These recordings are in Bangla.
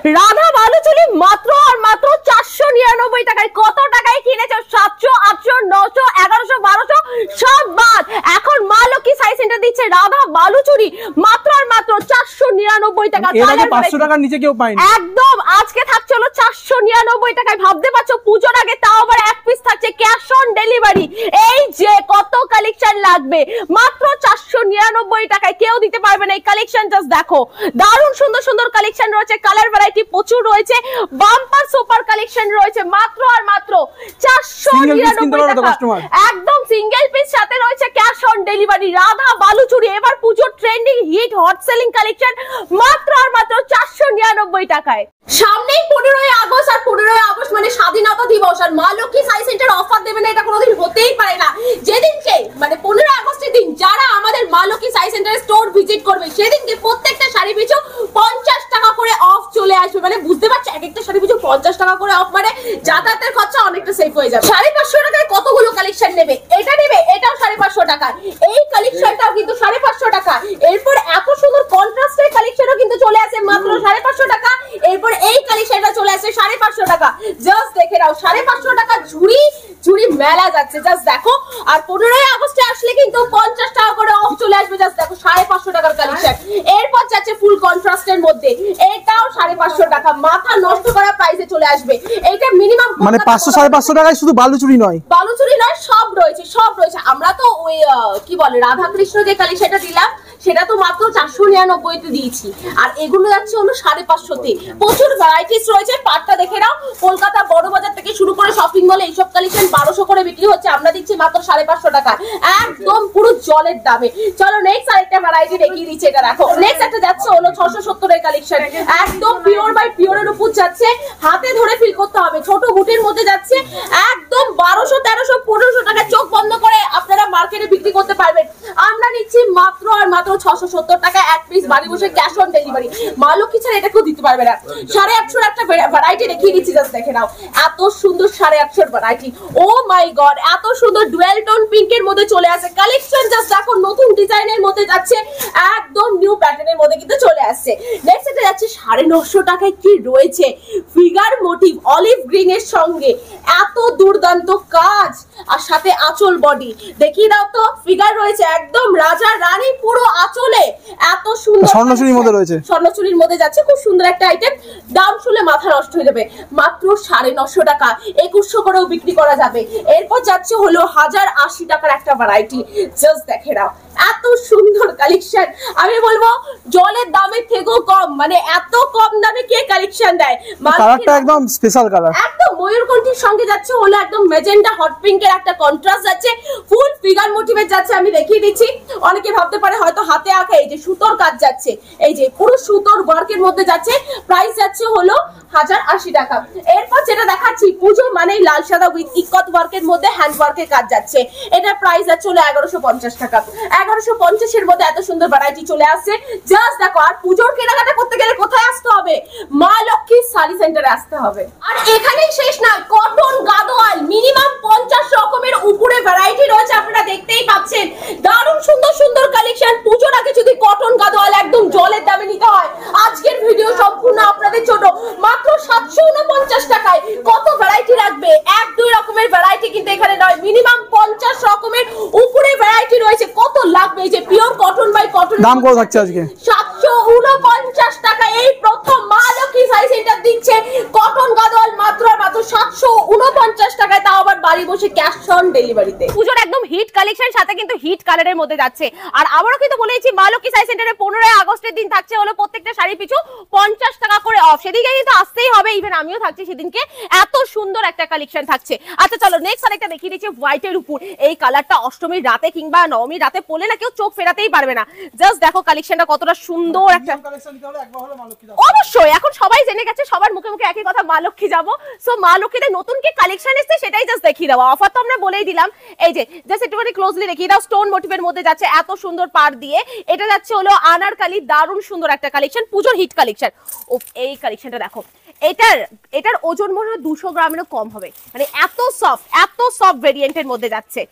রাধা বালুচুরি মাত্র আর মাত্র 499 টাকায়। কত টাকায় কিনেছো? 700, 800, 900, 1100, 1200 সব বাদ। এখন মা লক্ষ্মী সাই সেন্টার দিচ্ছে রাধা বালুচুরি মাত্র আর মাত্র 499 টাকা। এর আগে 500 টাকার নিচে কেউ পায়নি। একদম আজকে থাকছে হলো 499 টাকায়। ভাবতে পারছো পুজোর আগে তাও আবার এক পিস থাকছে ক্যাশ অন ডেলিভারি। এই যে কত কালেকশন লাগবে মাত্র 499 টাকায়, কেউ দিতে পারবে না এই কালেকশন। জাস্ট দেখো দারুণ সুন্দর সুন্দর কালেকশন রয়েছে, কালার ভ্যারাইটি প্রচুর রয়েছে, বাম্পার সুপার কালেকশন রয়েছে মাত্র আর মাত্র 499 টাকা। একদম সিঙ্গেল পিস, সাথে রয়েছে cash on delivery. Radha Baluchuri এবার পুজোর trending hit hot selling collection মাত্র আর মাত্র 499 টাকায়। সামনেই 15ই আগস্ট, আর 15ই আগস্ট মানে স্বাধীনতা দিবস, আর মা লক্ষ্মী সাই সেন্টার অফার দেবে না এটা কোনোদিন হতেই পারে না। যেদিনকে মানে 15 আগস্টের দিন যারা আমাদের মা লক্ষ্মী সাই সেন্টার স্টোর ভিজিট করবে সেদিনকে প্রত্যেকটা শাড়ি পিছু 50 টাকা করে অফ চলে আসবে। মানে বুঝতে পারছো এক একটা শাড়ি পিছু 50 টাকা করে অফ, মানে যাতায়াতের খরচা অনেকটা সেভ হয়ে যাবে। 550 টাকায় কতগুলো কালেকশন নেবে, এটা নেবে এটাও 550 টাকা, এই কালেকশনটাও কিন্তু 550 টাকা। এরপর এত সুন্দর কন্ট্রাস্টের কালেকশনও কিন্তু চলে আসে মাত্র 550 টাকা। এরপর এই কালেকশনটা চলে আসে 550 টাকা। জাস্ট দেখে নাও 550 টাকা ঝুড়ি ঝুড়ি মেলা যাচ্ছে। জাস্ট দেখো, আর 15ই আগস্টে আসলে কিন্তু 50 টাকা করে অফ চলে আসবে। জাস্ট দেখো 550 টাকার কালেকশন। এরপর যাচ্ছে ফুল কন্ট্রাস্টের মধ্যে, এটাও 550 টাকা, মাথা নষ্ট করা প্রাইসে চলে আসবে। এটা মিনিমাম মানে 500 550 টাকায় শুধু বালুচুরি নয়, বালুচুরি নয় সব রয়েছে, সব রয়েছে। আমরা তো ওই কি বলে রাধা কৃষ্ণ যে কালেকশনটা দিলাম সেটা তো মাত্র 499 তে দিয়েছি, আর এগুলো যাচ্ছে হলো 550 তে। প্রচুর ভ্যারাইটিস রয়েছে, পাটটা দেখে নাও। কলকাতা বড় বাজার থেকে শুরু করে শপিং মলে এইসব কালেকশন 1200 করে বিক্রি হচ্ছে, আমরা দিচ্ছি মাত্র 550 টাকা, একদম পুরো জলের দামে। চলো নেক্সট আরেকটা ভ্যারাইটি দেখিয়ে দিচ্ছি, এটা দেখো। নেক্সট একটা যাচ্ছে হলো 670 এর কালেকশন, একদম পিওর বাই পিওরের উপর যাচ্ছে, হাতে ধরে ফিল করতে হবে, ছোট বুটির মধ্যে যাচ্ছে, একদম 1200, 1300, 1500 টাকা চোখ বন্ধ করে আপনারা মার্কেটে বিক্রি করতে পারবেন। আমরা নিচ্ছি মাত্র আর মাত্র 670 টাকা এক পিস, বাড়ি বসে ক্যাশ অন ডেলিভারি। মা লক্ষ্মী ছাড়া এটা কেউ দিতে পারবে না। 850 একটা ভ্যারাইটি দেখিয়ে দিচ্ছি, জাস্ট দেখে নাও। এত সুন্দর 850 ভ্যারাইটি, ও মাই গড, এত সুন্দর ডুয়েল টোন পিঙ্কের মধ্যে চলে আসে কালেকশন। জাস্ট দেখো নতুন ডিজাইনের মধ্যে যাচ্ছে, একদম নিউ প্যাটার্নের মধ্যে কিন্তু চলে আসছে। নেক্সট এটা যাচ্ছে 950 টাকায়, কি রয়েছে ফিগার মোটিভ অলিভ গ্রিন এর সঙ্গে, এত দুর্দান্ত কাজ, আর সাথে আঁচল বডি দেখিয়ে দাও তো। ফিগার রয়েছে একদম রাজা রানী পুরো আঁচলে, এত সুন্দর স্বর্ণচুরির মধ্যে রয়েছে, স্বর্ণচুরির মধ্যে যাচ্ছে, খুব সুন্দর একটা আইটেম। দাম শুনলে মাথা নষ্ট হয়ে যাবে, মাত্র 950 টাকা, 2100 করেও বিক্রি করা যাবে। এরপর যাচ্ছে হলো 1080 টাকার একটা ভ্যারাইটি, জাস্ট দেখে নাও এত সুন্দর কালেকশন। আমি বলবো জলের দামের থেকেও কম, মানে এত কম দামে কে কালেকশন দেয়। কালারটা একদম স্পেশাল কালার, একদম ময়ূরকণ্ঠীর সঙ্গে যাচ্ছে হলো একদম মেজেন্টা হট পিঙ্কের একটা কন্ট্রাস্ট যাচ্ছে, ফুল ফিগার মোটিভের যাচ্ছে। আমি দেখিয়ে দিচ্ছি, অনেকে ভাবতে পারে হয়তো হাতে আঁকা, এই যে সুতোর কাজ যাচ্ছে, এই যে পুরো সুতোর ওয়ার্কের মধ্যে যাচ্ছে, প্রাইস যাচ্ছে হলো 1080 টাকা। এরপর যেটা দেখাচ্ছি পুজো মানে লাল সাদা উইথ ইকত ওয়ার্কের মধ্যে হ্যান্ড ওয়ার্কের কাজ যাচ্ছে, এটার প্রাইস যাচ্ছে হলো 1150 টাকা। 1150 এর মধ্যে এত সুন্দর ভ্যারাইটি চলে আসছে, জাস্ট দেখো। আর পুজোর কেনাকাটা করতে গেলে কোথায় আসতে হবে? মা লক্ষ্মী শাড়ি সেন্টারে আসতে হবে। আর এখানেই শেষ না, কটন গাদোয়াল মিনিমাম 50 রকমের উপরে ভ্যারাইটি রয়েছে, আপনারা দেখতেই পাচ্ছেন। দারুণ সুন্দর সুন্দর কালেকশন। পুজোর আগে যদি কটন গাদোয়াল একদম জলের দামে নিতে হয়, আজকের ভিডিও সম্পূর্ণ আপনাদের জন্য মাত্র 749 টাকায়। কত ভ্যারাইটি রাখবে? 1-2 রকমের ভ্যারাইটি কিন্তু এখানে নয়, মিনিমাম 50 রকমের উপরে ভ্যারাইটি রয়েছে। কত লাগবে? এই যে পিওর কটন বাই কটন, দাম কত থাকছে আজকে? 749 টাকা। এই প্রথম মা লক্ষ্মী সাই সেন্টার দিচ্ছে কটন গাদোয়াল মাত্র আর মাত্র 749 টাকায়, তাও আবার বাড়ি বসে ক্যাশ অন ডেলিভারিতে। পুজোর একদম হিট কালেকশন, সাথে কিন্তু হিট কালারের মধ্যে যাচ্ছে। আর আবারও কিন্তু বলেছি মা লক্ষ্মী সাই সেন্টারে 15ই আগস্টের দিন থাকছে হলো প্রত্যেকটা শাড়ি পিছু 50 টাকা করে অফ। সেদিকে কিন্তু আসতেই হবে, ইভেন আমিও থাকছি সেদিনকে, এত সুন্দর একটা কালেকশন থাকছে। আচ্ছা চলো নেক্সট আরেকটা দেখিয়ে দিচ্ছি হোয়াইটের উপর। এই কালারটা অষ্টমীর রাতে কিংবা নবমীর রাতে পরলে না কেউ চোখ ফেরাতেই পারবে না। জাস্ট দেখো কালেকশনটা কতটা সুন্দর একটা। অবশ্যই এখন সবাই জেনে গেছে, সবার মুখে মুখে একই কথা, মা লক্ষ্মী যাবো। সো মা লক্ষ্মীতে নতুন কি কালেকশন এসেছে সেটাই জাস্ট দেখিয়ে দাও। অফার তো আমরা বলেই দিলাম, এই যে জাস্ট একটুখানি ক্লোজলি দেখিয়ে দাও। স্টোন মোটিভের মধ্যে যাচ্ছে, এত সুন্দর পাড় দিয়ে। এটা যাচ্ছে হলো আনারকলি, দারুণ সুন্দর একটা কালেকশন, পুজোর হিট কালেকশন। ও এই কালেকশনটা দেখো, এটার ওজন মনে হয় 200 গ্রামেরও কম হবে, মানে এত সফট ভেরিয়েন্টের মধ্যে যাচ্ছে।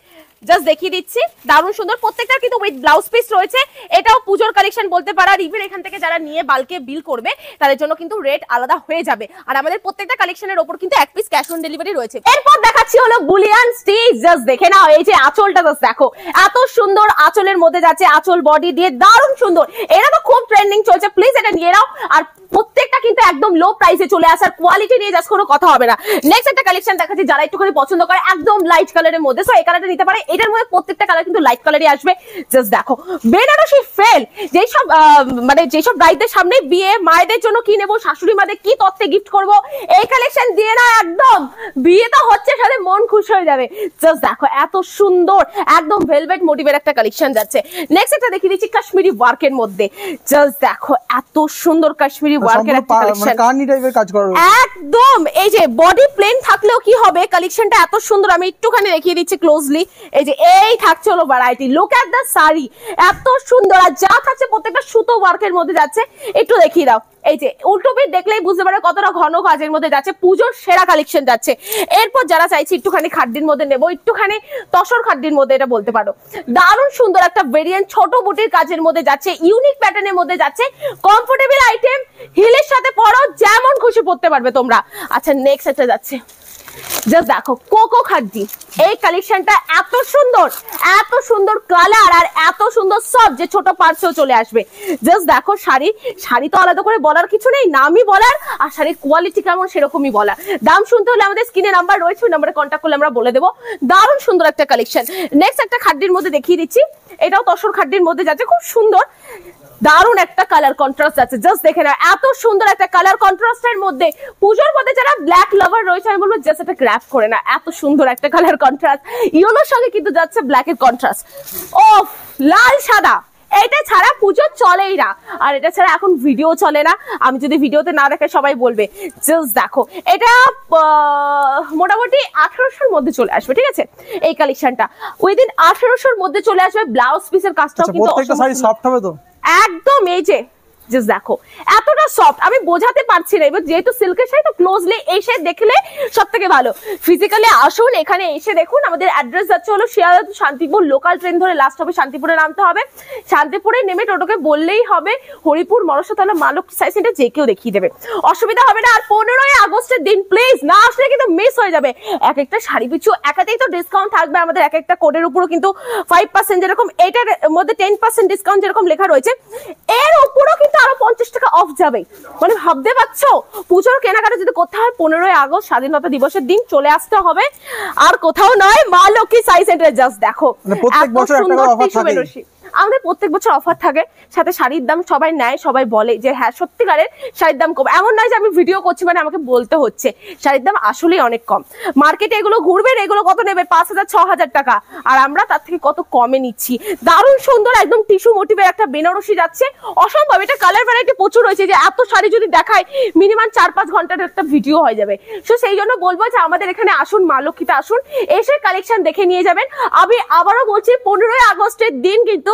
জাস্ট দেখিয়ে দিচ্ছি, দারুণ সুন্দর, প্রত্যেকটার কিন্তু উইথ ব্লাউজ পিস রয়েছে। এটাও পুজোর কালেকশন বলতে পারো, আর ইভেন এখান থেকে যারা নিয়ে বালকে বিল করবে তাদের জন্য কিন্তু রেট আলাদা হয়ে যাবে। আর আমাদের প্রত্যেকটা কালেকশনের উপর কিন্তু এক পিস ক্যাশ অন ডেলিভারি রয়েছে। এরপর দেখাচ্ছি হলো বুলিয়ান স্টিচ। জাস্ট দেখে নাও, এই যে আঁচলটা জাস্ট দেখো, এত সুন্দর আঁচলের মধ্যে যাচ্ছে, আঁচল বডি দিয়ে দারুণ সুন্দর। এটা তো খুব ট্রেন্ডিং চলছে, প্লিজ এটা নিয়ে নাও। আর প্রত্যেকটা কিন্তু একদম লো প্রাইসে চলে আসার, কোয়ালিটি নিয়ে জাস্ট কোনো কথা হবে না। নেক্সট একটা কালেকশন দেখাচ্ছি, যারা একটু করে পছন্দ করে একদম লাইট কালারের মধ্যে, সো এই কালারটা নিতে পারে। এটার মধ্যে প্রত্যেকটা কালার কিন্তু লাইট কালারই আসবে। জাস্ট দেখো, বেনারসি ফেল, যেসব মানে যেসব ব্রাইডদের সামনে বিয়ে, মায়েদের জন্য কি নেবো, শাশুড়ি মাদের কি তত্ত্বে গিফট করব, এই কালেকশন দিয়ে না একদম বিয়ে তো হচ্ছে, সাথে মন খুশি হয়ে যাবে। জাস্ট দেখো, এত সুন্দর একদম ভেলভেট মোটিভের একটা কালেকশন যাচ্ছে। নেক্সট একটা দেখিয়ে দিচ্ছি কাশ্মীরি ওয়ার্কের মধ্যে। জাস্ট দেখো, এত সুন্দর কাশ্মীরি ওয়ার্কের একটা কালেকশন, কার্নি টাইপের কাজ করা একদম। এই যে বডি প্লেন থাকলেও কি হবে, কালেকশনটা এত সুন্দর। আমি একটুখানি দেখিয়ে দিচ্ছি ক্লোজলি। এই যে এই থাকছে হলো variety, look at the sari, এত সুন্দর। আর যা থাকছে প্রত্যেকটা সুতো ওয়ার্কের মধ্যে যাচ্ছে। একটু দেখিয়ে দাও, এই যে উল্টো পিঠ দেখলেই বুঝতে পারো কতটা ঘন কাজের মধ্যে যাচ্ছে, পুজোর সেরা কালেকশন যাচ্ছে। এরপর যারা চাইছে একটুখানি খাড্ডির মধ্যে নেবো, একটুখানি তসর খাড্ডির মধ্যে, এটা বলতে পারো দারুণ সুন্দর একটা ভেরিয়েন্ট, ছোট বুটির কাজের মধ্যে যাচ্ছে, ইউনিক প্যাটার্নের মধ্যে যাচ্ছে, কমফোর্টেবল আইটেম, হিলের সাথে পরো, যেমন খুশি পড়তে পারবে তোমরা। আচ্ছা নেক্সট একটা যাচ্ছে, জাস্ট দেখো কোকো খাড্ডি। এই কালেকশনটা এত সুন্দর কালার আর এত সুন্দর সফট, যে ছোট পার্সেও চলে আসবে। জাস্ট দেখো, শাড়ি তো আলাদা করে বলার কিছু নেই, নামই বলার, আর শাড়ির কোয়ালিটি কেমন সেরকমই বলার। দাম শুনতে হলে আমাদের স্ক্রিনে নাম্বার রয়েছে, ওই নাম্বারে কন্ট্যাক্ট করলে আমরা বলে দেবো। দারুণ সুন্দর একটা কালেকশন। নেক্সট একটা খাড্ডির মধ্যে দেখিয়ে দিচ্ছি, এটাও তসর খাড্ডির মধ্যে যাচ্ছে, খুব সুন্দর দারুণ একটা কালার কন্ট্রাস্ট আছে। জাস্ট দেখে নাও, এত সুন্দর একটা কালার কন্ট্রাস্টের মধ্যে। পুজোর মধ্যে যারা ব্ল্যাক লাভার রয়েছে, আমি বলবো জাস্ট একটা গ্র্যাব করে না, এত সুন্দর একটা কালার কন্ট্রাস্ট। ইয়েলোর সঙ্গে কিন্তু যাচ্ছে ব্ল্যাকের কন্ট্রাস্ট। ও লাল সাদা, এটা ছাড়া পুজো চলেই না, আর এটা ছাড়া এখন ভিডিও চলে না। আমি যদি ভিডিওতে না দেখে সবাই বলবে। জাস্ট দেখো, এটা মোটামুটি 1800-র মধ্যে চলে আসবে, ঠিক আছে? এই কালেকশনটা উইদিন 1800-র মধ্যে চলে আসবে। ব্লাউজ পিসের কাজটাও কিন্তু প্রত্যেকটা শাড়ি সফট হবে তো একদম। এই যে জাস্ট দেখো, এতটা সফট, আমি বোঝাতে পারছি না। এবার যেহেতু সিল্কের শাড়ি, তো ক্লোজলি এসে দেখলে সব থেকে ভালো। ফিজিক্যালি আসুন, এখানে এসে দেখুন। আমাদের অ্যাড্রেস যাচ্ছে হলো Sealdah to Shantipur, local train ধরে লাস্ট হবে শান্তিপুরে নামতে হবে। শান্তিপুরে নেমে টোটোকে বললেই হবে হরিপুর, মনসাতলা, মা লক্ষ্মী সাই সেন্টার, যে কেউ দেখিয়ে দেবে, অসুবিধা হবে না। আর 15ই আগস্টের দিন প্লিজ না আসলে কিন্তু মিস হয়ে যাবে। এক একটা শাড়ি পিছু একাতেই তো ডিসকাউন্ট থাকবে আমাদের, এক একটা কোডের উপরও কিন্তু 5%, যেরকম এটার মধ্যে 10% ডিসকাউন্ট যেরকম লেখা রয়েছে, এর উপরও কিন্তু আরো 50 টাকা অফ যাবে। মানে ভাবতে পারছো, পুজোর কেনাকাটা যদি করতে হয় 15ই আগস্ট স্বাধীনতা দিবসের দিন চলে আসতে হবে, আর কোথাও নয়, মা লক্ষ্মী সাই সেন্টারে। জাস্ট দেখো, প্রত্যেক বছর একটা করে অফার থাকে। আমাদের প্রত্যেক বছর অফার থাকে, সাথে শাড়ির দাম সবাই নেয়, সবাই বলে যে হ্যাঁ সত্যিকারের শাড়ির দাম কম। এমন নয় যে আমি ভিডিও করছি মানে আমাকে বলতে হচ্ছে, শাড়ির দাম আসলেই অনেক কম। মার্কেটে এগুলো ঘুরবেন, এগুলো কত নেবে, 5000-6000 টাকা, আর আমরা তার থেকে কত কমে নিচ্ছি। দারুণ সুন্দর একদম টিস্যু মোটিভের একটা বেনারসি যাচ্ছে, অসম্ভব। এটা কালার ভ্যারাইটি প্রচুর রয়েছে, যে এত শাড়ি যদি দেখায় মিনিমাম 4-5 ঘন্টার একটা ভিডিও হয়ে যাবে। তো সেই জন্য বলবো যে আমাদের এখানে আসুন, মা লক্ষ্মীতে আসুন, এসে কালেকশন দেখে নিয়ে যাবেন। আমি আবারও বলছি, 15ই আগস্টের দিন কিন্তু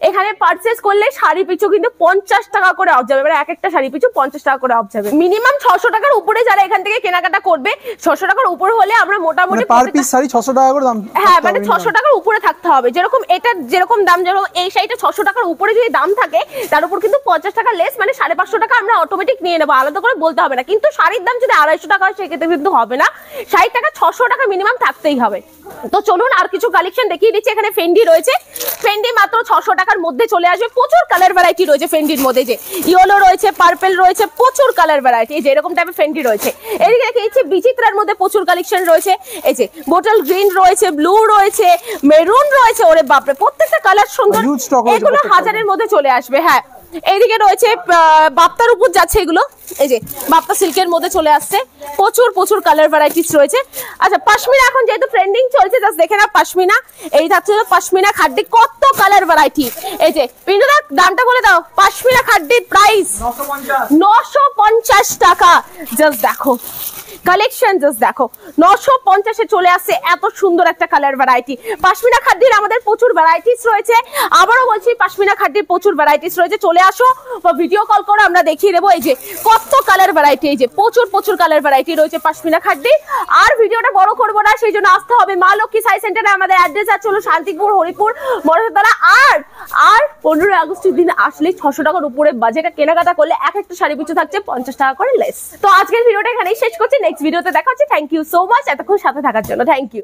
এখানে পারচেজ করলে শাড়ি পিছু কিন্তু 50 টাকা করে অফ যাবে। মানে এক একটা শাড়ি পিছু 50 টাকা করে অফ যাবে। মিনিমাম 600 টাকার উপরে যারা এখান থেকে কেনাকাটা করবে, 600 টাকার উপর হলে আমরা মোটামুটি পার পিস শাড়ি 600 টাকা করে দাম। হ্যাঁ, মানে 600 টাকার উপরে থাকতে হবে। যেরকম এটা যেরকম দাম, যেরকম এই শাড়িটা 600 টাকার উপরে যদি দাম থাকে, তার উপর কিন্তু 50 টাকা লেস, মানে 550 টাকা আমরা অটোমেটিক নিয়ে নেবো, আলাদা করে বলতে হবে না। কিন্তু শাড়ির দাম যদি 250 টাকা হয়, সেক্ষেত্রে কিন্তু হবে না। 60 টাকা 600 টাকা মিনিমাম থাকতেই হবে। তো চলুন আর কিছু কালেকশন দেখিয়ে দিচ্ছি। এখানে ফেন্ডি রয়েছে, ফেন্ডি মাত্র 600 টাকার মধ্যে চলে আসবে। প্রচুর কালার ভ্যারাইটি রয়েছে ফেন্ডির মধ্যে, যে ইয়েলো রয়েছে, পার্পল রয়েছে, প্রচুর কালার ভ্যারাইটি। এই যে এরকম টাইপের ফেন্ডি রয়েছে। এদিকে দেখিয়েছি বিচিত্রার মধ্যে প্রচুর কালেকশন রয়েছে। এই যে বোটল গ্রিন রয়েছে, ব্লু রয়েছে, মেরুন রয়েছে। ওরে বাপরে, প্রত্যেকটা কালার সুন্দর, এগুলো 1000-এর মধ্যে চলে আসবে। হ্যাঁ, এইদিকে রয়েছে বাপ্তার উপর যাচ্ছে এগুলো। এই যে বাপ্তা সিল্কের মধ্যে চলে আসছে, প্রচুর কালার ভ্যারাইটিস রয়েছে। আচ্ছা, পশমিনা এখন যেহেতু ট্রেন্ডিং চলছে, জাস্ট দেখে না পশমিনা। এই থাকছে পশমিনা খাড্ডি, কত কালার ভ্যারাইটি। এই যে পিন্টুদা দামটা বলে দাও, পশমিনা খাড্ডির প্রাইস 950 টাকা। জাস্ট দেখো, কালেকশন জাস্ট দেখো 950-এ চলে আসছে এত সুন্দর একটা কালার ভ্যারাইটি। পশমিনা খাদ্যের আমাদের প্রচুর ভ্যারাইটিস রয়েছে, আবারও বলছি পশমিনা খাদ্যের প্রচুর ভ্যারাইটিস রয়েছে, চলে আসো বা ভিডিও কল করো, আমরা দেখিয়ে দেবো। এই যে কত কালার ভ্যারাইটি, এই যে প্রচুর কালার ভ্যারাইটি রয়েছে পশমিনা খাদ্যে। আর ভিডিওটা বড় করবো না, সেই জন্য আসতে হবে মা লক্ষ্মী সাই সেন্টারে। আমাদের অ্যাড্রেস আছে হলো শান্তিপুর, হরিপুর, মনসাতলা। আর 15 আগস্টের দিন আসলে 600 টাকার উপরে বাজেটে কেনাকাটা করলে এক একটা শাড়ি পিছু থাকছে 50 টাকা করে লেস। তো আজকের ভিডিওটা এখানেই শেষ করছি, নেক্সট ভিডিওতে দেখা হচ্ছে। থ্যাংক ইউ সো মাচ এতক্ষণ সাথে থাকার জন্য, থ্যাংক ইউ।